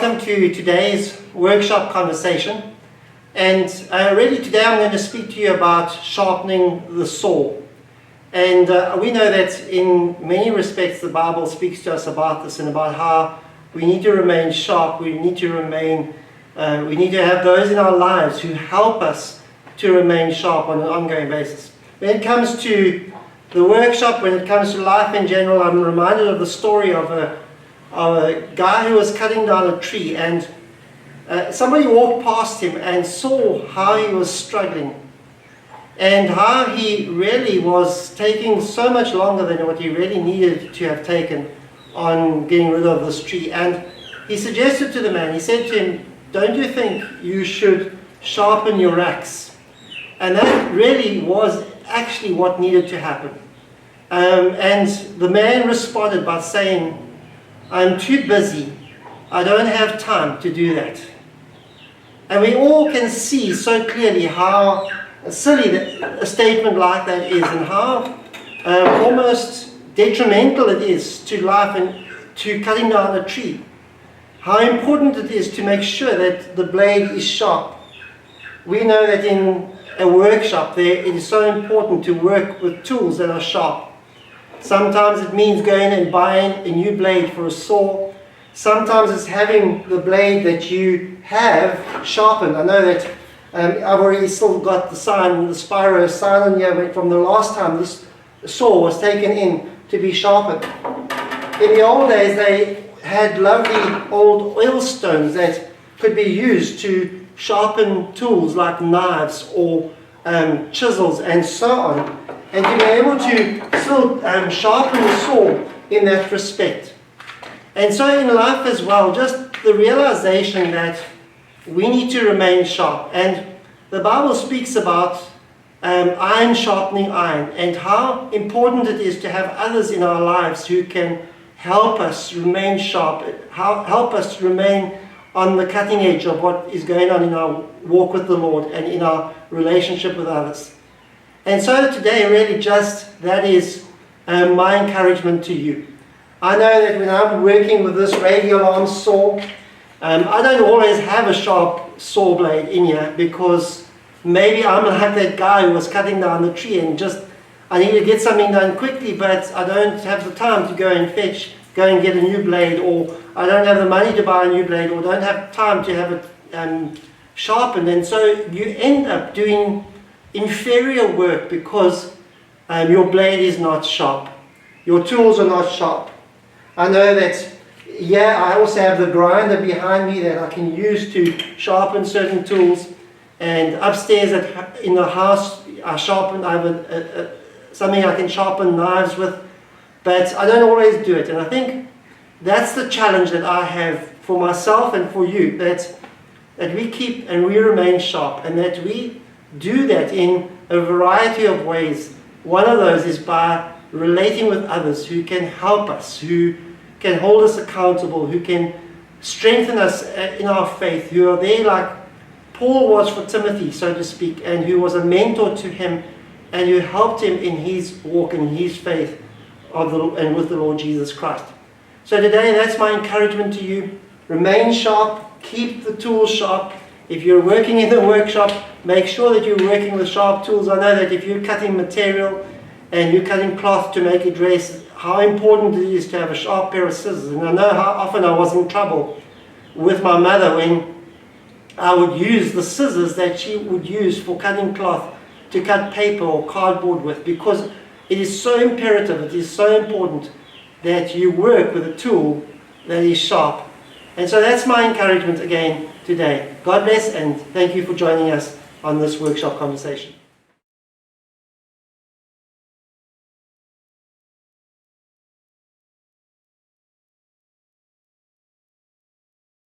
welcome to today's workshop conversation. And really today I'm going to speak to you about sharpening the saw. And we know that in many respects the Bible speaks to us about this and about how we need to remain sharp, we need to have those in our lives who help us to remain sharp on an ongoing basis. When it comes to the workshop, when it comes to life in general, I'm reminded of the story of a guy who was cutting down a tree, and somebody walked past him and saw how he was struggling and how he really was taking so much longer than what he really needed to have taken on getting rid of this tree. And he suggested to the man, he said to him, "Don't you think you should sharpen your axe?" And that really was actually what needed to happen. And the man responded by saying, "I'm too busy. I don't have time to do that." And we all can see so clearly how silly a statement like that is, and how almost detrimental it is to life and to cutting down a tree. How important it is to make sure that the blade is sharp. We know that in a workshop it is so important to work with tools that are sharp. Sometimes it means going and buying a new blade for a saw. Sometimes it's having the blade that you have sharpened. I know that I've already still got the sign, the Spyro sign on here from the last time this saw was taken in to be sharpened. In the old days they had lovely old oil stones that could be used to sharpen tools like knives or chisels and so on, and to be able to still sharpen the saw in that respect. And so in life as well, just the realization that we need to remain sharp. And the Bible speaks about iron sharpening iron, and how important it is to have others in our lives who can help us remain sharp, help us remain on the cutting edge of what is going on in our walk with the Lord and in our relationship with others. And so today, really just that is my encouragement to you. I know that when I'm working with this radial arm saw, I don't always have a sharp saw blade in here, because maybe I'm like that guy who was cutting down the tree and I need to get something done quickly, but I don't have the time to go and get a new blade, or I don't have the money to buy a new blade, or don't have time to have it sharpened. And so you end up doing inferior work because your blade is not sharp. Your tools are not sharp. I know that, I also have the grinder behind me that I can use to sharpen certain tools. And upstairs in the house, I have something I can sharpen knives with, but I don't always do it. And I think that's the challenge that I have for myself and for you, that we keep and we remain sharp, and that we do that in a variety of ways. One of those is by relating with others who can help us, who can hold us accountable, who can strengthen us in our faith, who are there like Paul was for Timothy, so to speak, and who was a mentor to him, and who helped him in his walk and his faith and with the Lord Jesus Christ. So today, that's my encouragement to you. Remain sharp, keep the tools sharp. If you're working in the workshop, make sure that you're working with sharp tools. I know that if you're cutting material and you're cutting cloth to make a dress, how important it is to have a sharp pair of scissors. And I know how often I was in trouble with my mother when I would use the scissors that she would use for cutting cloth to cut paper or cardboard with, because it is so imperative, it is so important that you work with a tool that is sharp. And so that's my encouragement again today. God bless, and thank you for joining us on this workshop conversation.